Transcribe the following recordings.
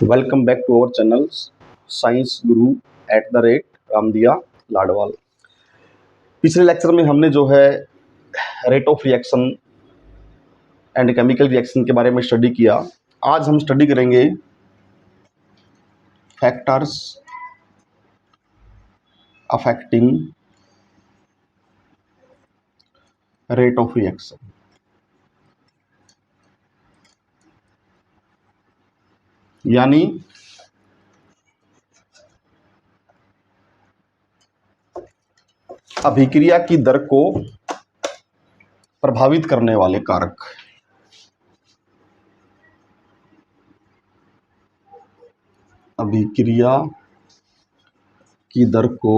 Welcome back to our channel science Guru @Ramdiya Ladwal. पिछले lecture में हमने जो है rate of reaction and chemical reaction के बारे में स्टडी किया। आज हम स्टडी करेंगे factors affecting rate of reaction. यानी अभिक्रिया की दर को प्रभावित करने वाले कारक। अभिक्रिया की दर को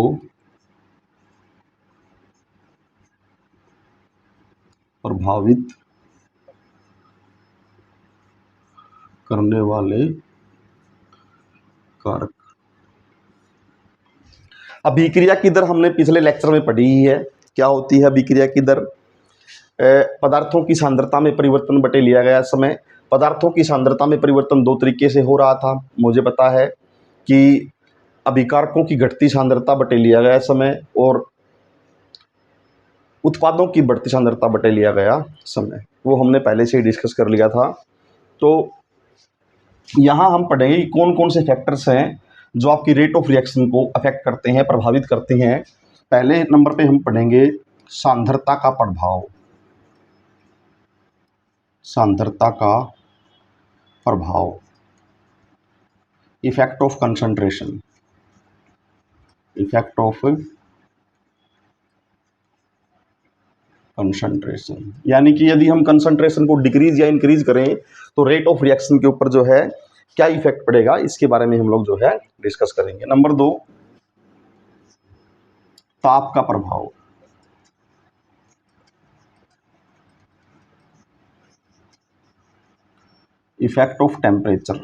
प्रभावित करने वाले कारक। अभिक्रिया की दर हमने पिछले लेक्चर में पढ़ी ही है। क्या होती है अभिक्रिया की दर? पदार्थों की सांद्रता में परिवर्तन बटे लिया गया समय। पदार्थों की सांद्रता में परिवर्तन दो तरीके से हो रहा था। मुझे पता है कि अभिकारकों की घटती सांद्रता बटे लिया गया समय और उत्पादों की बढ़ती सांद्रता बटे लिया गया समय, वो हमने पहले से ही डिस्कस कर लिया था। तो यहाँ हम पढ़ेंगे कि कौन कौन से फैक्टर्स हैं जो आपकी रेट ऑफ रिएक्शन को अफेक्ट करते हैं, प्रभावित करते हैं। पहले नंबर पे हम पढ़ेंगे सांद्रता का प्रभाव। सांद्रता का प्रभाव, effect of concentration. Effect of concentration यानी कि यदि हम कंसंट्रेशन को डिक्रीज या इंक्रीज करें तो रेट ऑफ रिएक्शन के ऊपर जो है क्या इफेक्ट पड़ेगा, इसके बारे में हम लोग जो है डिस्कस करेंगे। नंबर 2, ताप का प्रभाव। इफेक्ट ऑफ टेम्परेचर,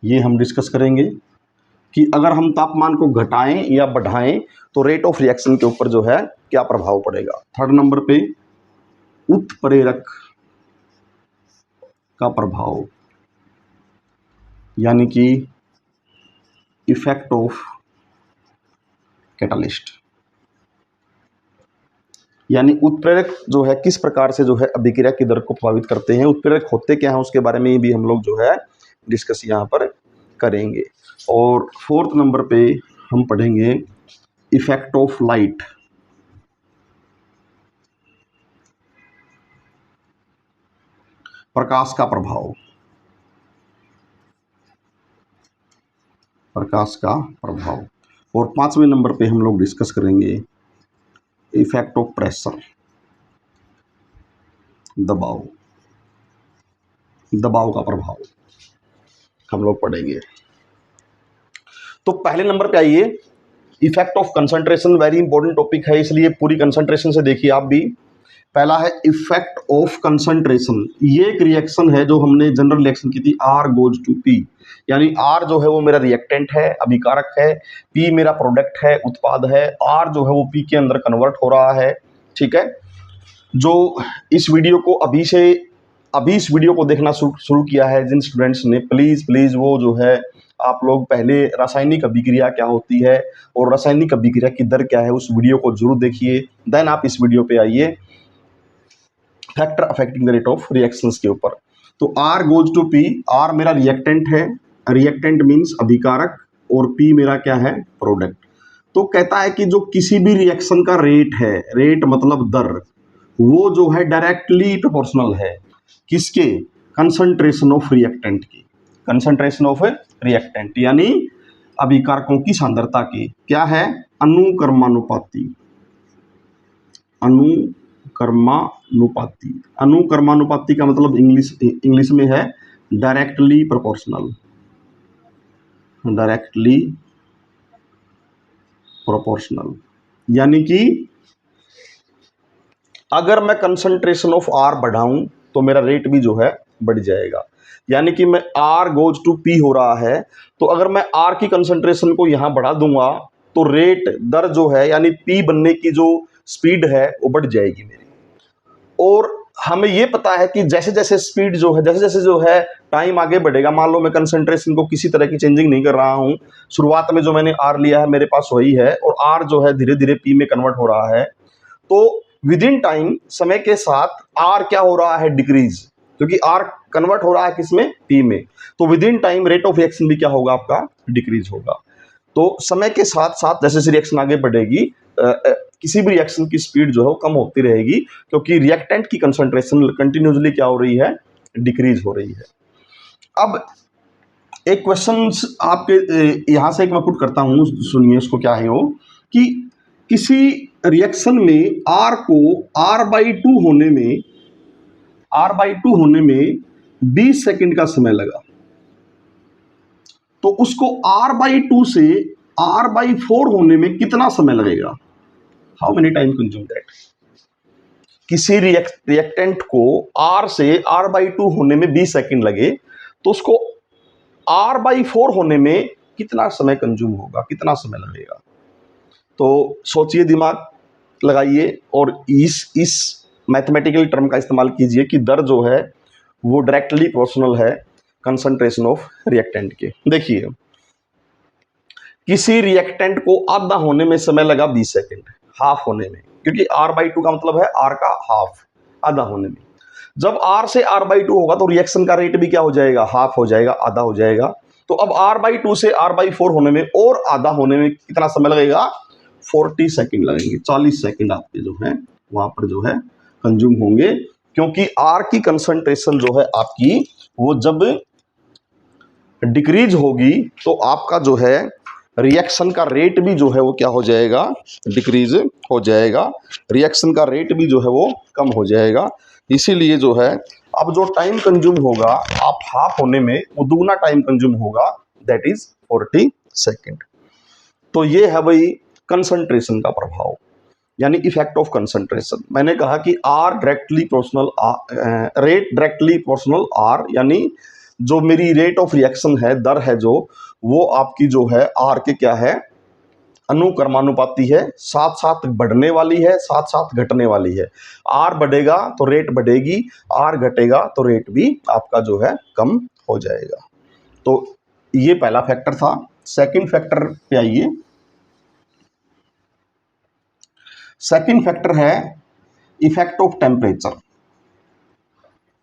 ये हम डिस्कस करेंगे कि अगर हम तापमान को घटाएं या बढ़ाएं तो रेट ऑफ रिएक्शन के ऊपर जो है क्या प्रभाव पड़ेगा। थर्ड नंबर पे उत्प्रेरक का प्रभाव, यानी कि इफेक्ट ऑफ कैटलिस्ट। यानी उत्प्रेरक जो है किस प्रकार से जो है अभिक्रिया की दर को प्रभावित करते हैं, उत्प्रेरक होते क्या हैं, उसके बारे में भी हम लोग जो है डिस्कस यहाँ पर करेंगे। और फोर्थ नंबर पे हम पढ़ेंगे इफेक्ट ऑफ लाइट। प्रकाश का प्रभाव। प्रकाश का प्रभाव। और पांचवें नंबर पे हम लोग डिस्कस करेंगे इफेक्ट ऑफ प्रेशर। दबाव। दबाव का प्रभाव हम लोग पढ़ेंगे। तो पहले नंबर पे आइए, effect of concentration. Very important topic है, इसलिए पूरी कंसंट्रेशन से देखिए आप भी। पहला है इफेक्ट ऑफ कंसंट्रेशन। ये एक रिएक्शन है जो हमने जनरल रिएक्शन की थी, R गोज टू P। यानी R जो है वो मेरा रिएक्टेंट है, अभिकारक है, P मेरा प्रोडक्ट है, उत्पाद है। R जो है वो P के अंदर कन्वर्ट हो रहा है। ठीक है, जो इस वीडियो को अभी इस वीडियो को देखना शुरू किया है जिन स्टूडेंट्स ने, प्लीज़ वो जो है आप लोग पहले रासायनिक अभिक्रिया क्या होती है और रासायनिक अभिक्रिया की दर क्या है उस वीडियो को जरूर देखिए। देन आप इस वीडियो पे आइए factor affecting the rate of reactions के ऊपर। तो R goes to P। R मेरा रिएक्टेंट है, रिएक्टेंट मीन्स अभिकारक, और P मेरा क्या है, प्रोडक्ट। तो कहता है कि जो किसी भी रिएक्शन का रेट है, रेट मतलब दर, वो जो है डायरेक्टली प्रोपोर्शनल है किसके, कंसंट्रेशन ऑफ रिएक्टेंट की। कंसंट्रेशन ऑफ रिएक्टेंट यानी अभिकारकों की सांद्रता की क्या है, अनुक्रमानुपाती। अनुक्रमानुपाती। अनुक्रमानुपाती का मतलब इंग्लिश में है डायरेक्टली प्रोपोर्शनल। डायरेक्टली प्रोपोर्शनल यानी कि अगर मैं कंसंट्रेशन ऑफ R बढ़ाऊं तो मेरा रेट भी जो है बढ़ जाएगा। यानी कि मैं R गोज टू P हो रहा है, तो अगर मैं R की कंसंट्रेशन को यहां बढ़ा दूंगा तो रेट दर जो है यानी P बनने की जो स्पीड है वो बढ़ जाएगी मेरी। और हमें ये पता है कि जैसे जैसे स्पीड जो है, जैसे जैसे जो है टाइम आगे बढ़ेगा, मान लो मैं कंसंट्रेशन को किसी तरह की चेंजिंग नहीं कर रहा हूँ, शुरुआत में जो मैंने आर लिया है मेरे पास वही है, और आर जो है धीरे धीरे पी में कन्वर्ट हो रहा है, तो विद इन टाइम, समय के साथ आर क्या हो रहा है, डिक्रीज, क्योंकि आर कन्वर्ट हो रहा है किसमें, पी में, तो with in time rate of reaction भी क्या होगा आपका, डिक्रीज होगा। तो समय के साथ साथ जैसे जैसे रिएक्शन आगे बढ़ेगी, किसी भी रिएक्शन की स्पीड जो है वो कम होती रहेगी, क्योंकि रिएक्टेंट की कंसंट्रेशन कंटिन्यूसली क्या हो रही है, डिक्रीज हो रही है। अब एक क्वेश्चन आपके यहाँ से एक मैं पुट करता हूँ, सुनिए उसको, क्या है वो, कि किसी रिएक्शन में आर को R/2 होने में 20 सेकंड का समय लगा, तो उसको R/2 से R/4 होने में कितना समय लगेगा, how many time consume that. किसी रिएक्टेंट को R से R/2 होने में 20 सेकंड लगे, तो उसको R/4 होने में कितना समय कंज्यूम होगा, कितना समय लगेगा। तो सोचिए, दिमाग लगाइए और इस मैथमेटिकल टर्म का इस्तेमाल कीजिए कि दर जो है वो डायरेक्टली प्रोपोर्शनल है कंसंट्रेशन ऑफ रिएक्टेंट के। देखिए, किसी रिएक्टेंट को आधा होने में समय लगा 20 सेकंड, हाफ होने में, क्योंकि R/2 का मतलब है R का हाफ, आधा होने में। जब R से R/2 होगा तो रिएक्शन का रेट भी क्या हो जाएगा, हाफ हो जाएगा, आधा हो जाएगा। तो अब R/2 से R/4 होने में और आधा होने में कितना समय लगेगा, 40 सेकंड लगेंगे, 40 सेकंड आपके जो है वहां पर जो है कंज्यूम होंगे, क्योंकि R की कंसंट्रेशन जो है आपकी, वो जब डिक्रीज होगी तो आपका जो है रिएक्शन का रेट भी जो है वो क्या हो जाएगा, डिक्रीज हो जाएगा, रिएक्शन का रेट भी जो है वो कम हो जाएगा। इसीलिए जो है अब जो टाइम कंज्यूम होगा आप हाफ होने में, वो दुगना टाइम कंज्यूम होगा, दैट इज 40 सेकेंड। तो ये है भाई कंसंट्रेशन का प्रभाव, यानी इफेक्ट ऑफ कंसंट्रेशन। मैंने कहा कि R directly proportional, rate directly proportional R, यानी जो मेरी रेट ऑफ रिएक्शन है, दर है जो, वो आपकी जो है आर के क्या है, अनुक्रमानुपाती है, साथ साथ बढ़ने वाली है, साथ साथ घटने वाली है। आर बढ़ेगा तो रेट बढ़ेगी, आर घटेगा तो रेट भी आपका जो है कम हो जाएगा। तो ये पहला फैक्टर था। सेकंड फैक्टर पे आइए। सेकंड फैक्टर है effect of temperature.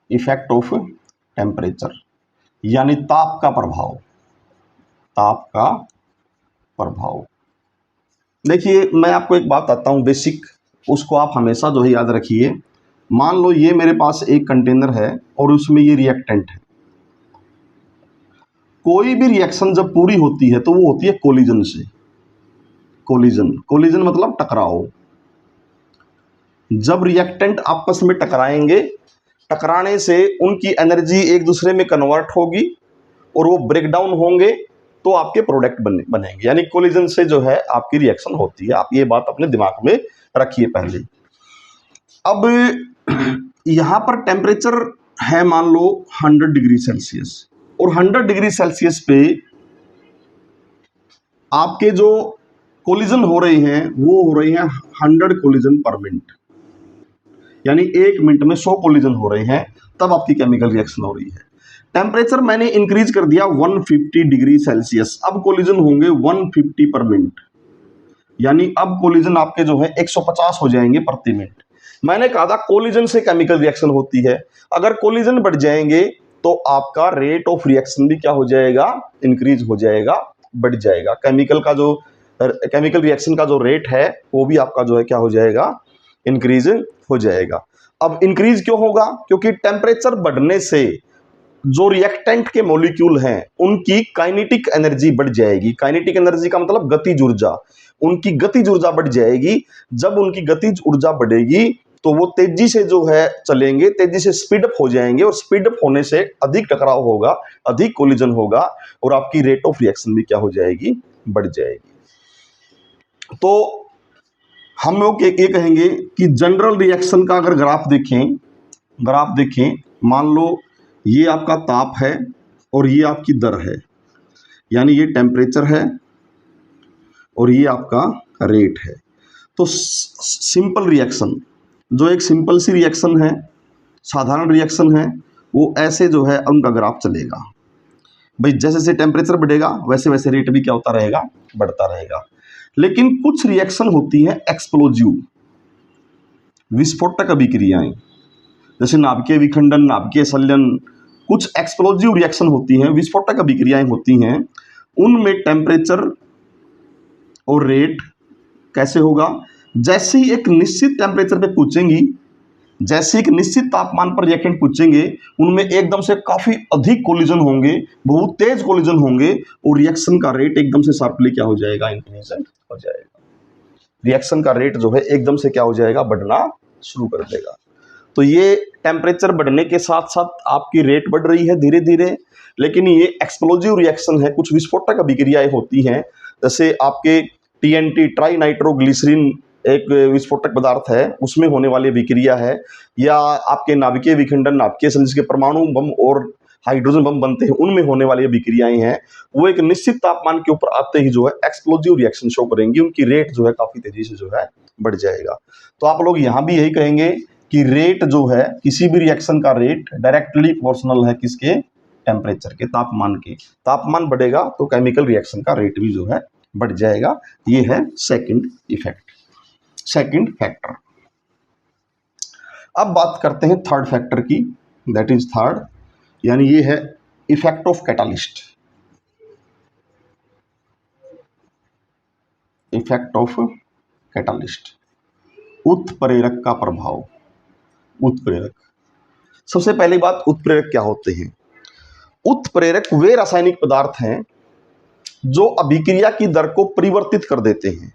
Effect of temperature यानी ताप का प्रभाव, ताप का प्रभाव। देखिए, मैं आपको एक बात बताता हूं बेसिक, उसको आप हमेशा जो है याद रखिए। मान लो ये मेरे पास एक कंटेनर है और उसमें ये रिएक्टेंट है। कोई भी रिएक्शन जब पूरी होती है तो वो होती है कोलिजन से। कोलिजन मतलब टकराव। जब रिएक्टेंट आपस में टकराएंगे, टकराने से उनकी एनर्जी एक दूसरे में कन्वर्ट होगी और वो ब्रेक डाउन होंगे, तो आपके प्रोडक्ट बनेंगे। यानी कोलिजन से जो है आपकी रिएक्शन होती है। आप ये बात अपने दिमाग में रखिए पहले। अब यहां पर टेम्परेचर है मान लो 100 डिग्री सेल्सियस, और 100 डिग्री सेल्सियस पे आपके जो कोलिजन हो रहे हैं वो हो रहे हैं 100 कोलिजन पर मिनट, यानी 1 मिनट में 100 कोलिजन हो रहे हैं, तब आपकी केमिकल रिएक्शन हो रही है। टेम्परेचर मैंने इंक्रीज कर दिया 150 डिग्री सेल्सियस, अब कोलिजन होंगे 150 पर मिनट, यानी अब कोलिजन आपके जो है 150 हो जाएंगे प्रति मिनट। मैंने कहा था कोलिजन से केमिकल रिएक्शन होती है। अगर कोलिजन बढ़ जाएंगे तो आपका रेट ऑफ रिएक्शन भी क्या हो जाएगा, इंक्रीज हो जाएगा, बढ़ जाएगा। केमिकल रिएक्शन का जो रेट है वो भी आपका जो है क्या हो जाएगा, इंक्रीज हो जाएगा। अब इंक्रीज क्यों होगा, क्योंकि टेम्परेचर बढ़ने से जो रिएक्टेंट के मॉलिक्यूल हैं उनकी काइनेटिक एनर्जी बढ़ जाएगी। काइनेटिक एनर्जी का मतलब गतिज ऊर्जा, उनकी गतिज ऊर्जा बढ़ जाएगी। जब उनकी गतिज ऊर्जा बढ़ेगी तो वो तेजी से जो है चलेंगे, तेजी से स्पीड अप हो जाएंगे, और स्पीड अप होने से अधिक टकराव होगा, अधिक कोलिजन होगा, और आपकी रेट ऑफ रिएक्शन भी क्या हो जाएगी, बढ़ जाएगी। तो हम लोग ये कहेंगे कि जनरल रिएक्शन का अगर ग्राफ देखें, मान लो ये आपका ताप है और ये आपकी दर है, यानी ये टेम्परेचर है और ये आपका रेट है। तो सिंपल रिएक्शन, जो एक सिंपल सी रिएक्शन है, साधारण रिएक्शन है वो ऐसे जो है उनका ग्राफ चलेगा भाई, जैसे जैसे टेम्परेचर बढ़ेगा वैसे वैसे रेट भी क्या होता रहेगा, बढ़ता रहेगा। लेकिन कुछ रिएक्शन होती है एक्सप्लोजिव, विस्फोटक अभिक्रियाएं, जैसे नाभिकीय विखंडन, नाभिकीय संलयन, कुछ एक्सप्लोजिव रिएक्शन होती हैं, विस्फोटक अभिक्रियाएं होती हैं। उनमें टेम्परेचर और रेट कैसे होगा, जैसे ही एक निश्चित टेम्परेचर पे पूछेंगी, जैसे एक निश्चित तापमान पर रिएक्टेंट पूछेंगे, उनमें एकदम से काफी अधिक कोलिजन होंगे, बहुत तेज कोलिजन होंगे और रिएक्शन का रेट एकदम से शार्पली क्या हो जाएगा, इंक्रीज हो जाएगा। रिएक्शन का रेट जो है एकदम से क्या हो जाएगा, बढ़ना शुरू कर देगा। तो ये टेम्परेचर बढ़ने के साथ साथ आपकी रेट बढ़ रही है धीरे धीरे, लेकिन ये एक्सप्लोजिव रिएक्शन है, कुछ विस्फोटक अभिक्रियाएं होती हैं। जैसे आपके टीएनटी, ट्राई नाइट्रोग्लिसरीन एक विस्फोटक पदार्थ है, उसमें होने वाली अभिक्रिया है, या आपके नाभिकीय विखंडन, नाभिकीय संलयन के परमाणु बम और हाइड्रोजन बम बनते हैं, उनमें होने वाली अभिक्रियाएं हैं, वो एक निश्चित तापमान के ऊपर आते ही जो है एक्सप्लोजिव रिएक्शन शो करेंगी, उनकी रेट जो है काफी तेजी से जो है बढ़ जाएगा। तो आप लोग यहाँ भी यही कहेंगे कि रेट जो है, किसी भी रिएक्शन का रेट डायरेक्टली प्रोपोर्शनल है किसके, टेम्परेचर के, तापमान के। तापमान बढ़ेगा तो केमिकल रिएक्शन का रेट भी जो है बढ़ जाएगा। ये है सेकंड इफेक्ट, सेकंड फैक्टर। अब बात करते हैं थर्ड फैक्टर की, दैट इज थर्ड, यानी ये है effect of catalyst. Effect of catalyst, उत्प्रेरक का प्रभाव। उत्प्रेरक, सबसे पहली बात, उत्प्रेरक क्या होते हैं? उत्प्रेरक वे रासायनिक पदार्थ हैं जो अभिक्रिया की दर को परिवर्तित कर देते हैं।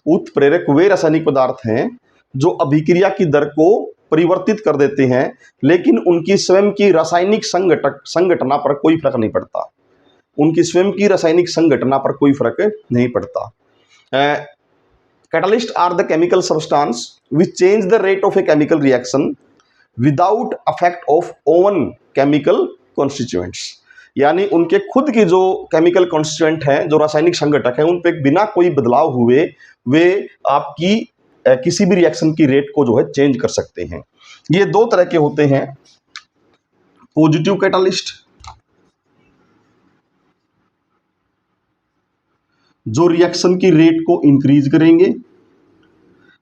उत्प्रेरक वे रासायनिक पदार्थ हैं जो अभिक्रिया की दर को परिवर्तित कर देते हैं, लेकिन उनकी स्वयं की रासायनिक संघटना पर कोई फर्क नहीं पड़ता। उनकी स्वयं की रासायनिक संघटना पर कोई फर्क नहीं पड़ता। Catalysts are the chemical substance which change the rate of a chemical reaction without effect of own chemical constituents। यानी उनके खुद की जो केमिकल कॉन्स्टिट्यूएंट हैं, जो रासायनिक संघटक हैं, उन पे बिना कोई बदलाव हुए वे आपकी किसी भी रिएक्शन की रेट को जो है चेंज कर सकते हैं। ये दो तरह के होते हैं, पॉजिटिव कैटालिस्ट जो रिएक्शन की रेट को इंक्रीज करेंगे,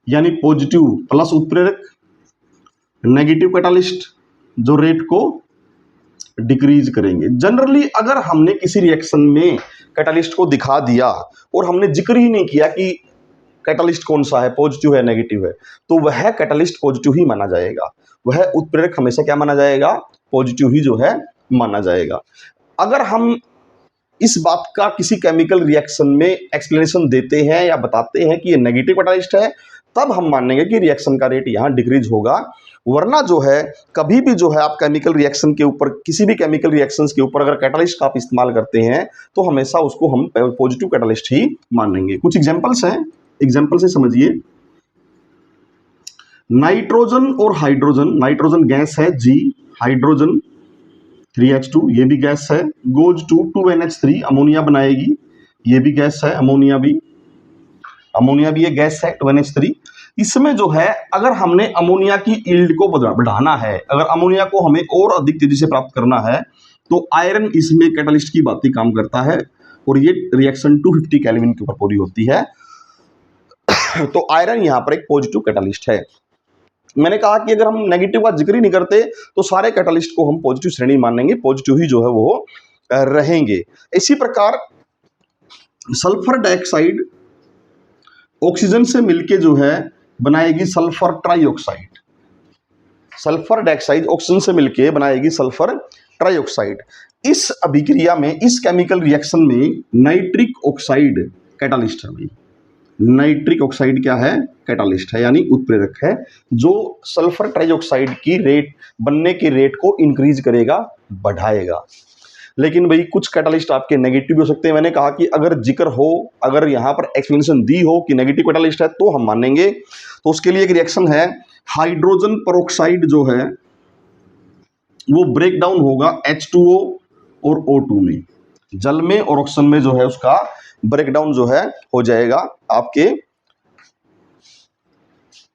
यानी पॉजिटिव प्लस उत्प्रेरक। नेगेटिव कैटालिस्ट जो रेट को डिक्रीज करेंगे। जनरली अगर हमने किसी रिएक्शन में कैटालिस्ट को दिखा दिया और हमने जिक्र ही नहीं किया कि कैटालिस्ट कौन सा है, पॉजिटिव है नेगेटिव है, तो वह कैटालिस्ट पॉजिटिव ही माना जाएगा, वह उत्प्रेरक हमेशा क्या माना जाएगा, पॉजिटिव ही जो है माना जाएगा। अगर हम इस बात का किसी केमिकल रिएक्शन में एक्सप्लेनेशन देते हैं या बताते हैं कि ये नेगेटिव कैटालिस्ट है, तब हम मानेंगे कि रिएक्शन का रेट यहाँ डिक्रीज होगा। वरना जो है कभी भी जो है आप केमिकल रिएक्शन के ऊपर, किसी भी केमिकल रिएक्शंस के ऊपर अगर कैटालिस्ट का आप इस्तेमाल करते हैं तो हमेशा उसको हम पॉजिटिव कैटालिस्ट ही मानेंगे। कुछ एग्जांपल्स हैं, एग्जांपल से समझिए। नाइट्रोजन और हाइड्रोजन, नाइट्रोजन गैस है G, हाइड्रोजन 3H2 ये भी गैस है, गोज टू 2NH3 अमोनिया बनाएगी, ये भी गैस है, अमोनिया भी ये गैस है 2NH3। इसमें जो है अगर हमने अमोनिया की यील्ड को बढ़ाना है, अगर अमोनिया को हमें और अधिक तेजी से प्राप्त करना है, तो आयरन इसमें कैटालिस्ट की बात ही काम करता है और ये रिएक्शन 250 केल्विन के ऊपर पूरी होती है। तो आयरन यहाँ पर एक पॉजिटिव कैटालिस्ट है। मैंने कहा कि अगर हम नेगेटिव का जिक्र ही नहीं करते तो सारे कैटालिस्ट को हम पॉजिटिव श्रेणी मानेंगे, पॉजिटिव ही जो है वो रहेंगे। इसी प्रकार सल्फर डाइऑक्साइड ऑक्सीजन से मिलके जो है बनाएगी sulphur trioxide. Sulphur dioxide oxygen से मिलके बनाएगी सल्फर ट्राइऑक्साइड। इस अभिक्रिया में, इस केमिकल रिएक्शन में नाइट्रिक ऑक्साइड कैटालिस्ट है भाई। नाइट्रिक ऑक्साइड क्या है, कैटालिस्ट है, यानी उत्प्रेरक है, जो सल्फर ट्राइऑक्साइड की रेट बनने के रेट को इंक्रीज करेगा, बढ़ाएगा। लेकिन भाई कुछ कैटालिस्ट आपके नेगेटिव हो सकते हैं। मैंने कहा कि अगर जिक्र हो, अगर यहाँ पर एक्सप्लेनेशन दी हो कि नेगेटिव कैटालिस्ट है तो हम मानेंगे। तो उसके लिए एक रिएक्शन है, हाइड्रोजन पेरोक्साइड जो है वो ब्रेक डाउन होगा H2O और O2 में, जल में और ऑक्सीजन में जो है उसका ब्रेकडाउन जो है हो जाएगा आपके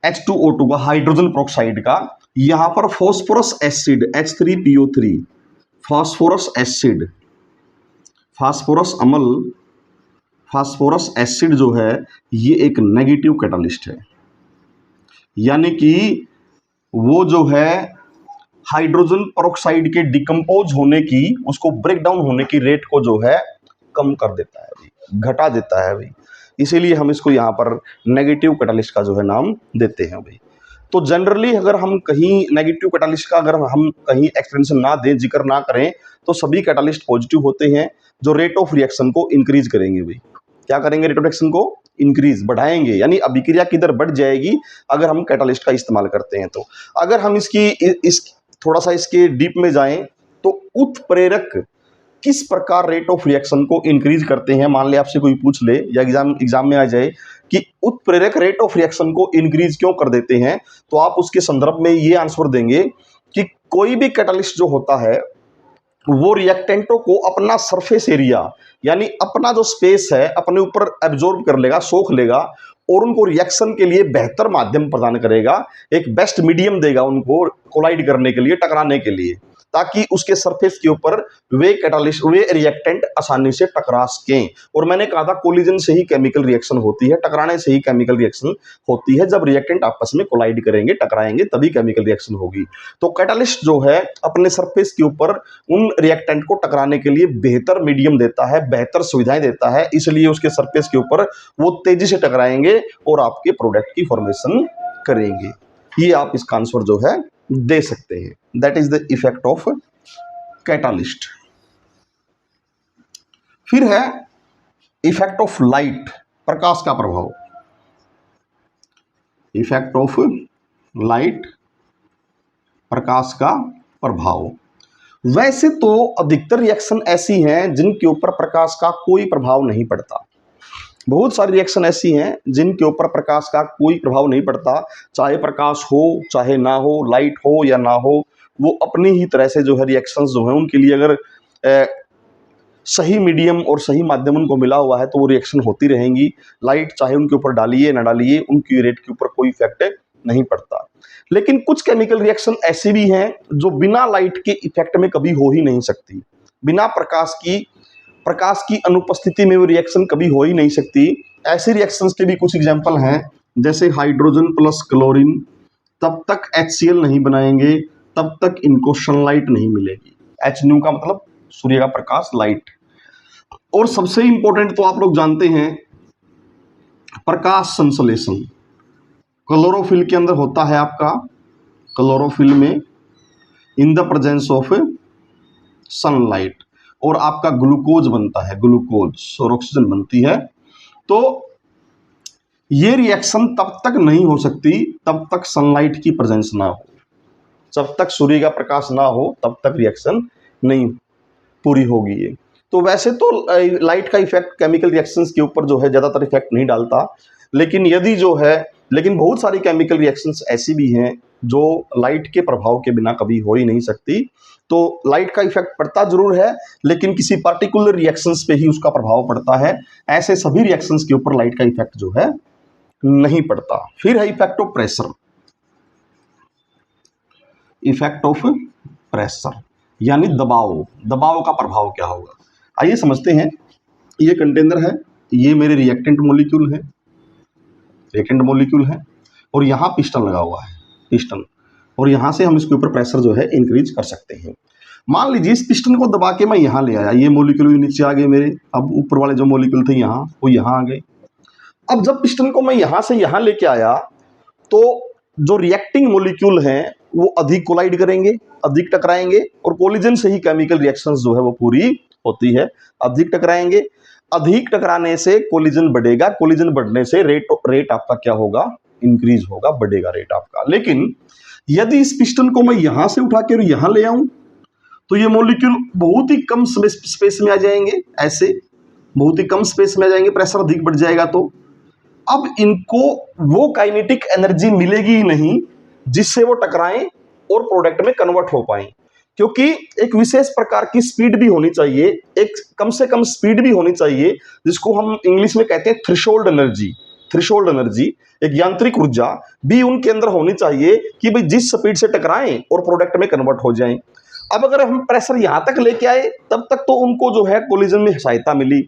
H2O2 का, हाइड्रोजन पेरोक्साइड का यहां पर phosphorous acid H3PO3, phosphorus acid, phosphorus अम्ल, फास्फोरस एसिड जो है ये एक नेगेटिव कैटालिस्ट है, यानी कि वो जो है हाइड्रोजन पेरोक्साइड के डिकम्पोज होने की, उसको ब्रेक डाउन होने की रेट को जो है कम कर देता है भाई, घटा देता है भाई। इसीलिए हम इसको यहाँ पर नेगेटिव कैटालिस्ट का जो है नाम देते हैं भाई। तो जनरली अगर हम कहीं नेगेटिव कैटालिस्ट का अगर हम कहीं एक्सप्लेनेशन ना दें, जिक्र ना करें, तो सभी कैटालिस्ट पॉजिटिव होते हैं जो रेट ऑफ रिएक्शन को इंक्रीज करेंगे भाई। क्या करेंगे? रेट ऑफ रिएक्शन को इंक्रीज, बढ़ाएंगे, यानी अभिक्रिया की दर बढ़ जाएगी अगर हम कैटालिस्ट का इस्तेमाल करते हैं। तो अगर हम इस थोड़ा सा इसके डीप में जाएं तो उत्प्रेरक किस प्रकार रेट ऑफ रिएक्शन को इंक्रीज करते हैं। मान ले आपसे कोई पूछ ले या एग्जाम में आ जाए कि उत्प्रेरक रेट ऑफ रिएक्शन को इंक्रीज क्यों कर देते हैं, तो आप उसके संदर्भ में ये आंसर देंगे कि कोई भी कैटालिस्ट जो होता है वो रिएक्टेंटों को अपना सरफेस एरिया, यानी अपना जो स्पेस है अपने ऊपर एब्जॉर्ब कर लेगा, सोख लेगा, और उनको रिएक्शन के लिए बेहतर माध्यम प्रदान करेगा, एक बेस्ट मीडियम देगा उनको कोलाइड करने के लिए, टकराने के लिए, ताकि उसके सरफेस के ऊपर वे कैटालिस्ट, वे रिएक्टेंट आसानी से टकरा सकें। और मैंने कहा था कोलिजन से ही केमिकल रिएक्शन होती है, टकराने से ही केमिकल रिएक्शन होती है। जब रिएक्टेंट आपस में कोलाइड करेंगे, टकराएंगे, तभी केमिकल रिएक्शन होगी। तो कैटालिस्ट जो है अपने सरफेस के ऊपर उन रिएक्टेंट को टकराने के लिए बेहतर मीडियम देता है, बेहतर सुविधाएं देता है, इसलिए उसके सरफेस के ऊपर वो तेजी से टकराएंगे और आपके प्रोडक्ट की फॉर्मेशन करेंगे। ये आप इसका आंसर जो है दे सकते हैं। That is the effect of catalyst. फिर है इफेक्ट ऑफ लाइट, प्रकाश का प्रभाव। इफेक्ट ऑफ लाइट, प्रकाश का प्रभाव। वैसे तो अधिकतर रिएक्शन ऐसी हैं जिनके ऊपर प्रकाश का कोई प्रभाव नहीं पड़ता। बहुत सारी रिएक्शन ऐसी हैं जिनके ऊपर प्रकाश का कोई प्रभाव नहीं पड़ता, चाहे प्रकाश हो चाहे ना हो, लाइट हो या ना हो, वो अपनी ही तरह से जो है रिएक्शंस जो है उनके लिए अगर सही मीडियम और सही माध्यम उनको मिला हुआ है तो वो रिएक्शन होती रहेंगी। लाइट चाहे उनके ऊपर डालिए ना डालिए, उनकी रेट के ऊपर कोई इफेक्ट नहीं पड़ता। लेकिन कुछ केमिकल रिएक्शन ऐसी भी हैं जो बिना लाइट के इफेक्ट में कभी हो ही नहीं सकती, बिना प्रकाश की अनुपस्थिति में वो रिएक्शन कभी हो ही नहीं सकती। ऐसी रिएक्शंस के भी कुछ एग्जांपल हैं, जैसे हाइड्रोजन प्लस क्लोरीन तब तक HCl नहीं बनाएंगे तब तक इनको सनलाइट नहीं मिलेगी। HNu का मतलब सूर्य का प्रकाश, लाइट। और सबसे इंपॉर्टेंट तो आप लोग जानते हैं प्रकाश संश्लेषण। क्लोरोफिल के अंदर होता है आपका, क्लोरोफिल में in the presence of sunlight, और आपका ग्लूकोज बनता है, ग्लूकोज और ऑक्सीजन बनती है। तो ये रिएक्शन तब तक नहीं हो सकती तब तक सनलाइट की प्रेजेंस ना हो, जब तक सूर्य का प्रकाश ना हो तब तक रिएक्शन नहीं पूरी होगी ये। तो वैसे तो लाइट का इफेक्ट केमिकल रिएक्शंस के ऊपर जो है ज़्यादातर इफेक्ट नहीं डालता, लेकिन बहुत सारी केमिकल रिएक्शंस ऐसी भी हैं जो लाइट के प्रभाव के बिना कभी हो ही नहीं सकती। तो लाइट का इफेक्ट पड़ता जरूर है, लेकिन किसी पार्टिकुलर रिएक्शंस पे ही उसका प्रभाव पड़ता है। ऐसे सभी रिएक्शंस के ऊपर लाइट का इफेक्ट जो है नहीं पड़ता। फिर है effect of pressure. Effect of pressure यानी दबाव का प्रभाव क्या होगा, आइए समझते हैं। ये कंटेनर है, ये मेरे रिएक्टेंट मॉलिक्यूल है, और यहाँ पिस्टन लगा हुआ है, पिस्टन, और यहाँ से हम इसके ऊपर प्रेशर जो है इंक्रीज कर सकते हैं। मान लीजिए इस पिस्टन को दबा के मैं यहाँ ले आया, ये मॉलिक्यूल नीचे आ गए मेरे, अब ऊपर वाले जो मॉलिक्यूल थे यहाँ, वो यहाँ आ गए। अब जब पिस्टन को मैं यहाँ से यहाँ लेके आया तो जो रिएक्टिंग मॉलिक्यूल हैं वो अधिक कोलाइड करेंगे, अधिक टकराएंगे, और कोलिजन से ही केमिकल रिएक्शंस जो है वो पूरी होती है। अधिक टकराएंगे, अधिक टकराने से कोलिजन बढ़ेगा, कोलिजन बढ़ने से रेट आपका क्या होगा, इंक्रीज होगा, बढ़ेगा रेट आपका। लेकिन यदि इस पिस्टन को मैं यहां से उठा के यहां ले आऊं तो ये मॉलिक्यूल बहुत ही कम स्पेस में आ जाएंगे, ऐसे बहुत ही कम स्पेस में आ जाएंगे, प्रेशर अधिक बढ़ जाएगा। तो अब इनको वो काइनेटिक एनर्जी मिलेगी ही नहीं जिससे वो टकराएं और प्रोडक्ट में कन्वर्ट हो पाएं, क्योंकि एक विशेष प्रकार की स्पीड भी होनी चाहिए, एक कम से कम स्पीड भी होनी चाहिए, जिसको हम इंग्लिश में कहते हैं थ्रेशोल्ड एनर्जी। थ्रेशोल्ड एनर्जी, एक यांत्रिक ऊर्जा भी उनके अंदर होनी चाहिए कि भाई जिस स्पीड से टकराएं और प्रोडक्ट में कन्वर्ट हो जाएं। अब अगर हम प्रेशर यहां तक लेके आए तब तक तो उनको जो है कोलिजन में सहायता मिली,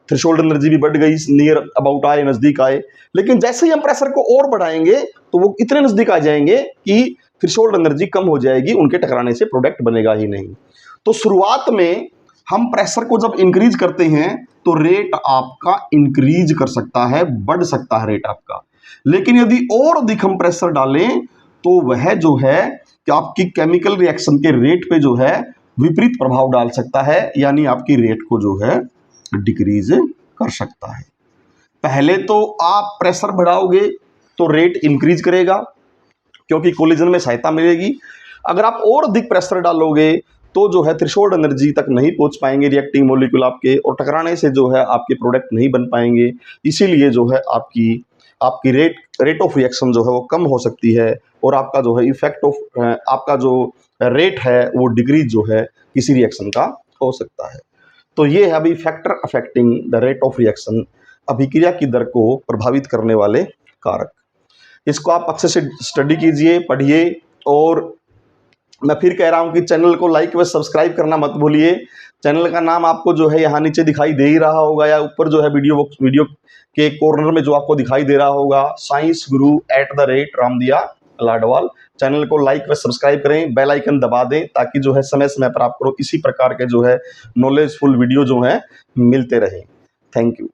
थ्रेशोल्ड एनर्जी भी बढ़ गई, नियर अबाउट आए, नजदीक आए। लेकिन जैसे ही हम प्रेशर को और बढ़ाएंगे तो वो इतने नजदीक आ जाएंगे कि थ्रेशोल्ड एनर्जी कम हो जाएगी, उनके टकराने से प्रोडक्ट बनेगा ही नहीं। तो शुरुआत में हम प्रेशर को जब इंक्रीज करते हैं तो रेट आपका इंक्रीज कर सकता है, बढ़ सकता है रेट आपका। लेकिन यदि और अधिक हम प्रेशर डालें तो वह जो है कि आपकी केमिकल रिएक्शन के रेट पे जो है विपरीत प्रभाव डाल सकता है, यानी आपकी रेट को जो है डिक्रीज कर सकता है। पहले तो आप प्रेशर बढ़ाओगे तो रेट इंक्रीज करेगा क्योंकि कोलिजन में सहायता मिलेगी। अगर आप और अधिक प्रेशर डालोगे तो जो है थ्रेशोल्ड एनर्जी तक नहीं पहुंच पाएंगे रिएक्टिंग मॉलिक्यूल आपके, और टकराने से जो है आपके प्रोडक्ट नहीं बन पाएंगे। इसीलिए जो है आपकी रेट ऑफ रिएक्शन जो है वो कम हो सकती है, और आपका जो है इफेक्ट ऑफ आपका जो रेट है वो डिक्रीज जो है किसी रिएक्शन का हो सकता है। तो ये है अभी factor affecting the rate of reaction, अभिक्रिया की दर को प्रभावित करने वाले कारक। इसको आप अच्छे से स्टडी कीजिए, पढ़िए, और मैं फिर कह रहा हूं कि चैनल को लाइक व सब्सक्राइब करना मत भूलिए। चैनल का नाम आपको जो है यहाँ नीचे दिखाई दे ही रहा होगा, या ऊपर जो है वीडियो के कॉर्नर में जो आपको दिखाई दे रहा होगा, साइंस गुरु @रामदिया लाडवाल। चैनल को लाइक व सब्सक्राइब करें, बेल आइकन दबा दें ताकि जो है समय समय पर आपको इसी प्रकार के जो है नॉलेजफुल वीडियो जो है मिलते रहें। Thank you.